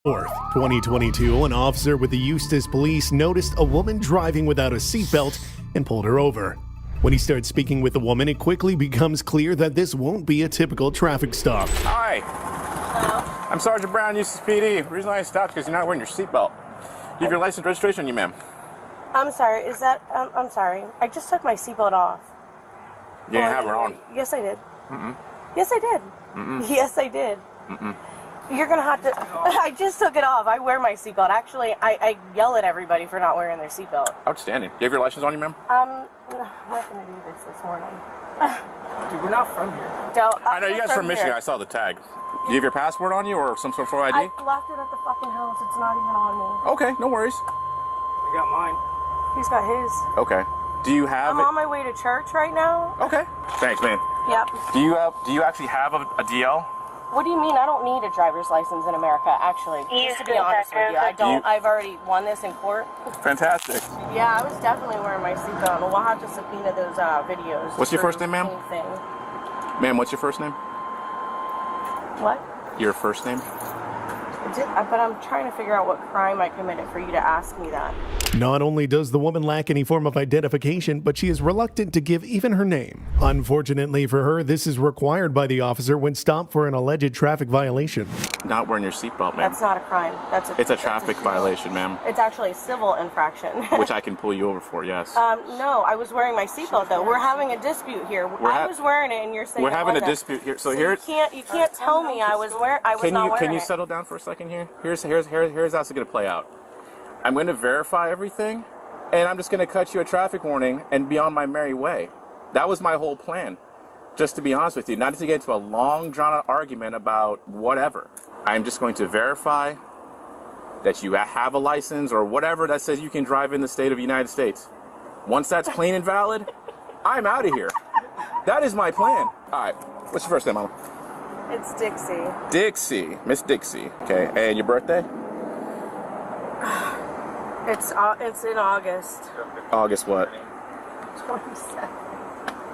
4th, 2022, an officer with the Eustis Police noticed a woman driving without a seatbelt and pulled her over. When he starts speaking with the woman, it quickly becomes clear that this won't be a typical traffic stop. Hi. Hello? I'm Sergeant Brown, Eustis PD. The reason I stopped is because you're not wearing your seatbelt. You have your license registration on you, ma'am. I'm sorry, is that, I'm sorry. I just took my seatbelt off. You didn't have her on. Yes, I did. Mm-mm. Yes, I did. Mm-mm. Yes, I did. Mm-mm. You're gonna have to, I just took it off. I wear my seatbelt. Actually, I yell at everybody for not wearing their seatbelt. Outstanding. Do you have your license on you, ma'am? I'm not gonna do this morning. Dude, we're not from here. I know you guys are from Michigan. I saw the tag. Do you have your passport on you or some sort of ID? I left it at the fucking house. It's not even on me. Okay, no worries. We got mine. He's got his. Okay. Do you have I'm it? on my way to church right now. Okay. Thanks, man. Yep. Do you actually have a DL? What do you mean? I don't need a driver's license in America, actually. Just to be honest with you, I don't. I've already won this in court. Fantastic. Yeah, I was definitely wearing my seatbelt. We'll have to subpoena those videos. What's your first name, ma'am? Ma'am, what's your first name? What? Your first name? But I'm trying to figure out what crime I committed for you to ask me that. Not only does the woman lack any form of identification, but she is reluctant to give even her name. Unfortunately for her, this is required by the officer when stopped for an alleged traffic violation. Not wearing your seatbelt, ma'am. That's not a crime. It's a traffic violation, ma'am. It's actually a civil infraction. Which I can pull you over for, yes. No, I was wearing my seatbelt though. We're having a dispute here. I was wearing it, and you're saying we're having a dispute here. So here, you can't tell me I was not wearing it. Can you settle down for a second here? Here's how it's going to play out. I'm going to verify everything, and I'm just going to cut you a traffic warning and be on my merry way. That was my whole plan, just to be honest with you, not to get into a long, drawn-out argument about whatever. I'm just going to verify that you have a license or whatever that says you can drive in the state of the United States. Once that's clean and valid, I'm out of here. That is my plan. All right, what's your first name, Mama? It's Dixie. Dixie, Miss Dixie. Okay, and your birthday? It's in August. August what? 22nd.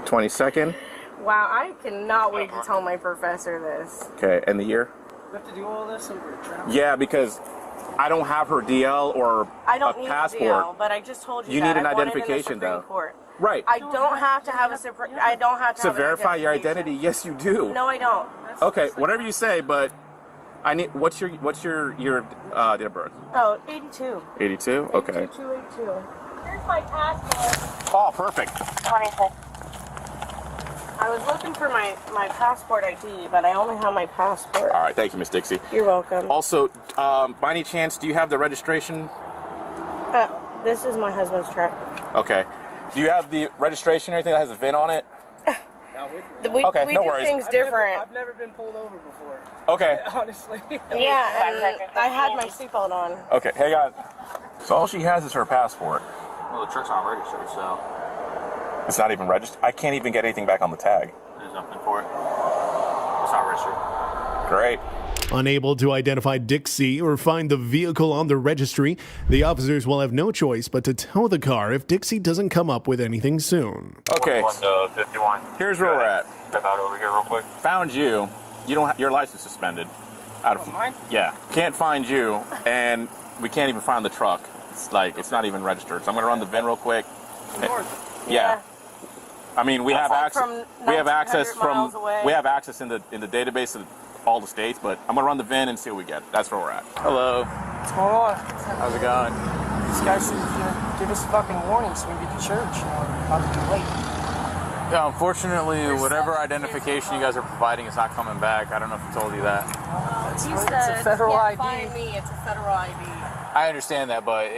22nd? Wow, I cannot wait to tell my professor this. Okay, and the year? We have to do all this over a travel. Yeah, because I don't have her DL or I don't a need passport. a DL, but I just told you You that. need an I won it in the identification, Supreme though. Court. Right. I don't have to have a I don't have to To have an verify your identification. identity, yes, you do. No, I don't. Okay, whatever you say, but I need. What's your date of birth? Oh, 82. 82. Okay. 8282. Here's my passport. Oh, perfect. 26. I was looking for my passport ID, but I only have my passport. All right, thank you, Miss Dixie. You're welcome. Also, by any chance, do you have the registration? This is my husband's truck. Okay. Do you have the registration or anything that has a VIN on it? We Okay, do no worries. things different. I've never been pulled over before. Okay. Honestly. Yeah, and I had my seatbelt on. Okay, hang on. So all she has is her passport. Well, the truck's not registered, so It's not even registered. I can't even get anything back on the tag. there's nothing for it. It's not registered. Great. Unable to identify Dixie or find the vehicle on the registry, the officers will have no choice but to tow the car if Dixie doesn't come up with anything soon. Okay. 1 to 51. Here's where we're at. Step out over here real quick. Found you. You don't have your license suspended. Out of Mine? Yeah. Can't find you, and we can't even find the truck. It's not even registered. So I'm gonna run the VIN real quick. North. Yeah. I mean, we have like access. from We have access 1900 miles from. away. We have access in the database of all the states, but I'm gonna run the VIN and see what we get. That's where we're at. Hello. What's going on? How's it going? These guys said give us fucking warning so we can get to church. About to be late. Yeah, unfortunately, whatever identification you guys are providing is not coming back. I don't know if he told you that. It's a federal ID. Find me. It's a federal ID. I understand that, but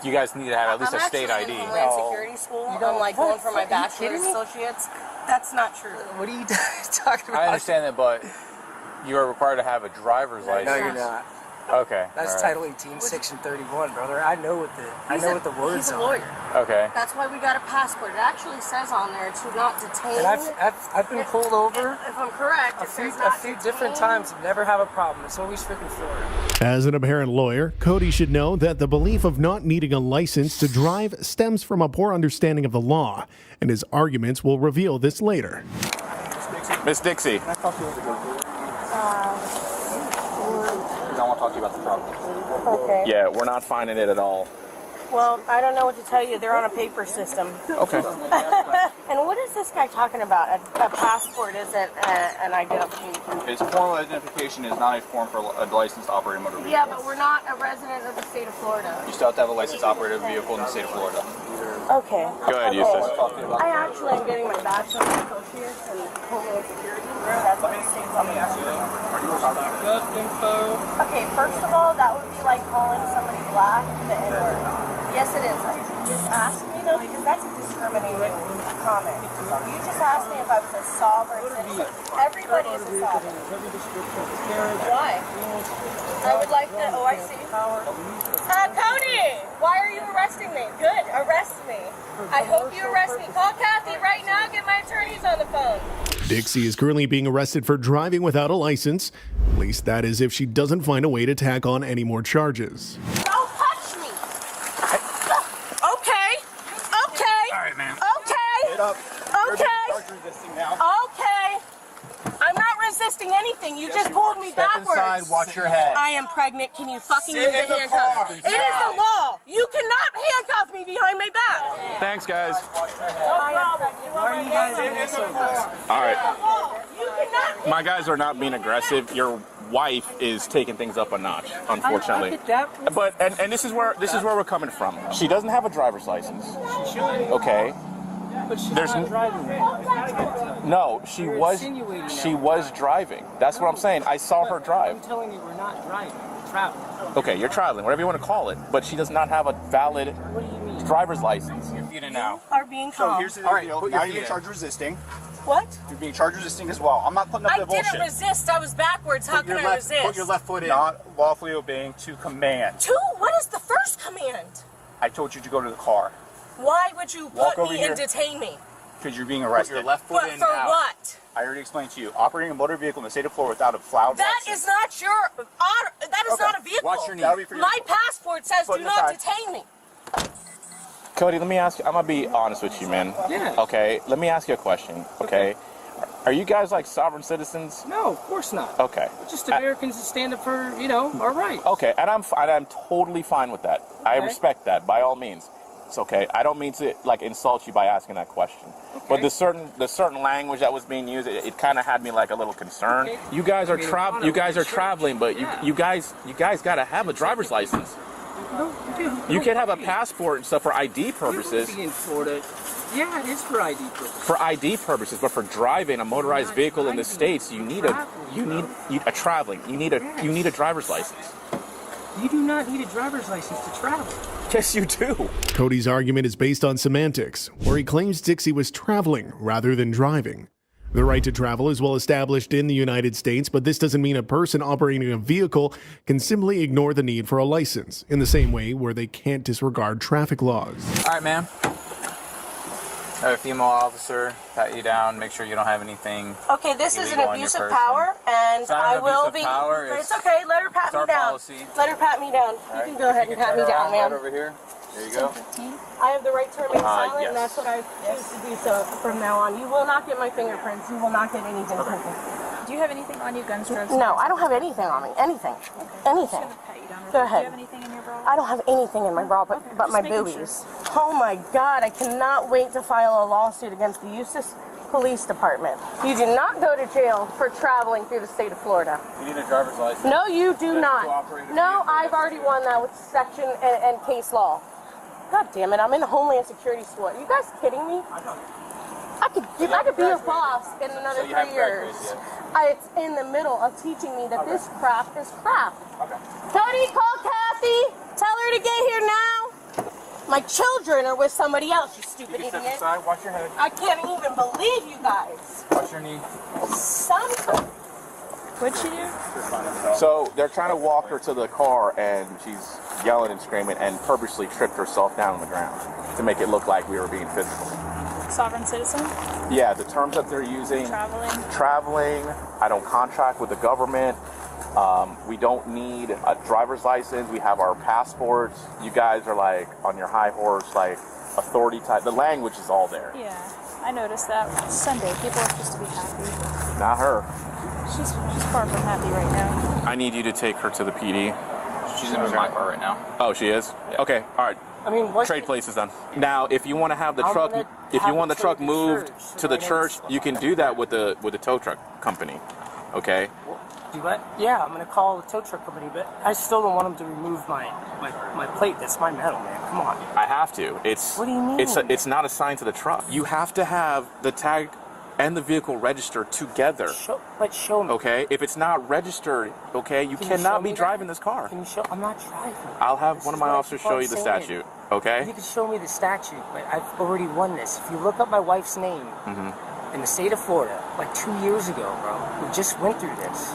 you guys need to have at least I'm a state actually ID. in Homeland Security School. I'm like going for my bachelor's associates. That's not true. What are you talking about? I understand that, but you are required to have a driver's license. No, you're not. Okay. That's all right. Title 18, Section 31, brother. I know what the words He's a are. lawyer. Okay. That's why we got a passport. It actually says on there to not detain. And I've been pulled over If I'm correct, a it few says not different detain. times. Never have a problem. It's always freaking Florida. As an apparent lawyer, Cody should know that the belief of not needing a license to drive stems from a poor understanding of the law, and his arguments will reveal this later. Miss Dixie. You don't want to talk talk to you about the problem. Okay. Yeah, we're not finding it at all. Well, I don't know what to tell you. They're on a paper system. Okay. And what is this guy talking about? A passport isn't an identification. His formal identification is not a form for a license to operate a motor vehicle. Yeah, but we're not a resident of the state of Florida. You still have to have a license to operate a vehicle in the state of Florida. Okay. Go ahead, Eustace. I actually am getting my bachelor's in associates in Homeland Security. That's what the state's on the Okay, first of all, that would be like calling somebody black the N-word. Yes, it is. You just asked me though, because that's a discriminating comment. You just asked me if I was a sovereign citizen. Everybody is a sovereign. Why? I would like to. Oh, I see. Cody, why are you arresting me? Good, arrest me. I hope you arrest me. Call Kathy right now. Get my attorneys on the phone. Dixie is currently being arrested for driving without a license. At least that is if she doesn't find a way to tack on any more charges. Don't touch me. Okay. Okay. All right, man. Okay. Get up. Okay. You're resisting now. Okay. I'm not resisting anything. You just pulled me Step backwards. inside, watch your head. I am pregnant. Can you fucking Sit use the in the handcuffs? car. It is the law. You cannot handcuff me behind my back. Thanks, guys. I am pregnant. Why are you guys being so aggressive? All right. You cannot. My guys are not being aggressive. Your wife is taking things up a notch, unfortunately. I get that. But and this is where we're coming from. She doesn't have a driver's license. Okay. But she's There's not driving right. No, she You're was insinuating that. she was driving. That's what I'm saying. I saw her drive. I'm telling you, we're not driving. We're traveling. Okay, you're traveling, whatever you want to call it. But she does not have a valid What do you mean? driver's license. You're feet in now. Are being So calm. here's the All right, deal. put your Now feet you're being in. charged resisting. What? You're being charged resisting as well. I'm not putting up I the bullshit. didn't resist. I was backwards. How can I resist? Put your left foot in. Not lawfully obeying to command. Two? What is the first command? I told you to go to the car Why would you Walk put over me here. and detain me? because you're being arrested. Your left foot But in for now. what? I already explained to you. Operating a motor vehicle in the state of Florida without a flowered That license. is not your. That is Okay. not a vehicle. Watch your knee. That'll be for your My passport says Foot do in not the side. detain me. Cody, let me ask you. I'm gonna be honest with you, man. Yeah. Okay. Let me ask you a question. Okay. Are you guys like sovereign citizens? No, of course not. Okay. We're just Americans that stand up for, our rights. Okay, and I'm totally fine with that. I Okay. respect that by all means. It's okay. I don't mean to like insult you by asking that question. But Okay. the certain language that was being used, it kind of had me like a little concerned. Okay. You guys are I mean, you guys are sure. traveling, but Yeah. you guys got to have a driver's license. You can have a passport and stuff for ID purposes. In Florida, yeah, it is for ID purposes. For ID purposes, but for driving a motorized vehicle in the states, you need a traveling. You need a driver's license. You do not need a driver's license to travel. Yes, you do. Cody's argument is based on semantics, where he claims Dixie was traveling rather than driving. The right to travel is well established in the United States, but this doesn't mean a person operating a vehicle can simply ignore the need for a license, in the same way where they can't disregard traffic laws. All right, ma'am. I have a female officer, pat you down, make sure you don't have anything. Okay, this is an Illegal on abuse your of person. power, and It's not I an will abuse be. of power, It's it's- okay. Let her pat it's me our down. policy. Let her pat me down. You can go ahead and pat me down, Right ma'am. over here. There you go. I have the right to remain silent, yes. and that's what I choose to do so from now on. You will not get my fingerprints. You will not get anything from me. Do you have anything on you, guns, drugs? No, I don't have anything on me. Anything. Anything. Pat you down real Go quick. ahead. Do you have anything in your bra? I don't have anything in my bra but just my making boobies. Oh my God, I cannot wait to file a lawsuit against the Eustis Police Department. You do not go to jail for traveling through the state of Florida. You need a driver's license. No, you do To not. operate a No, vehicle. I've already won that with section and case law. God damn it, I'm in Homeland Security school. Are you guys kidding me? I could be your boss in another So you haven't 3 years. graduated It's in the middle of teaching me that this crap is crap. Okay. Cody, call Kathy. Tell her to get here now. My children are with somebody else, you stupid You can step idiot. aside, watch your head, I can't even believe you guys. watch your knee. What'd she do? So they're trying to walk her to the car, and she's yelling and screaming, and purposely tripped herself down on the ground to make it look like we were being physical. Sovereign citizen? Yeah, the terms that they're using. Traveling? Traveling. I don't contract with the government. We don't need a driver's license. We have our passports. You guys are like on your high horse, like authority type. The language is all there. Yeah, I noticed that. Sunday, people are supposed to be happy. Not her. She's far from happy right now. I need you to take her to the PD. She's in my car right now. Oh, she is? Yeah. Okay, all right. I mean, what? Trade places then. Now, if you want to have the I'm truck, gonna if you have want the it truck trade to moved church, to the right? church, you can do that with the tow truck company. Okay. Do what? Yeah, I'm gonna call the tow truck company, but I still don't want them to remove my plate. That's my metal, man. Come on. I have to. It's. What do you mean? It's not assigned to the truck. You have to have the tag and the vehicle registered together. Show me. Okay. If it's not registered, okay, you Can you show cannot me be that? driving this car. Can you show? I'm not driving. I'll have This one of is my what I officers keep on show you the saying. statute. You Okay. can show me the statute, but I've already won this. If you look up my wife's name in the state of Florida, like 2 years ago, bro, we just went through this.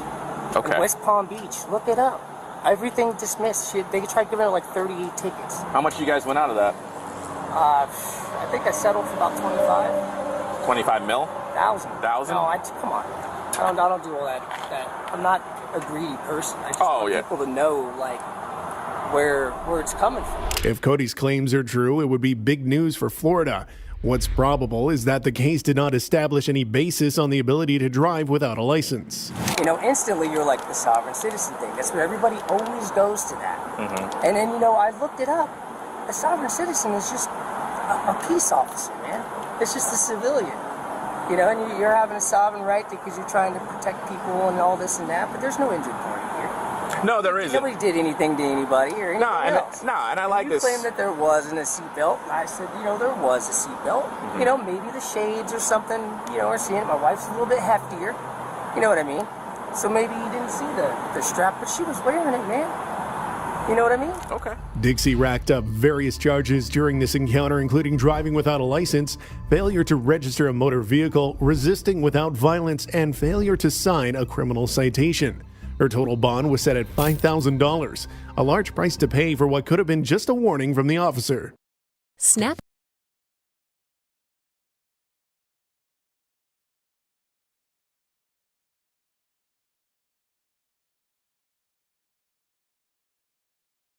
Okay. In West Palm Beach, look it up. Everything dismissed. They tried giving her like 38 tickets. How much you guys went out of that? I think I settled for about 25 mil? 25,000. Thousand? No, come on. I don't do all that. I'm not a greedy person. I just want people to know like where it's coming from. If Cody's claims are true, it would be big news for Florida. What's probable is that the case did not establish any basis on the ability to drive without a license. You know, instantly you're like the sovereign citizen thing. That's where everybody always goes to that. And then, you know, I looked it up. A sovereign citizen is just a peace officer, man. It's just a civilian. You know, and you're having a sovereign right because you're trying to protect people and all this and that, but there's no injured party here. No, there isn't. Nobody did anything to anybody or anything else. and I like You this. claimed that there wasn't a seatbelt. I said, you know, there was a seatbelt. You know, maybe the shades or something, you know, are seeing it. My wife's a little bit heftier. You know what I mean? So maybe you didn't see the strap, but she was wearing it, man. You know what I mean? Okay. Dixie racked up various charges during this encounter, including driving without a license, failure to register a motor vehicle, resisting without violence, and failure to sign a criminal citation. Her total bond was set at $5,000, a large price to pay for what could have been just a warning from the officer. Snap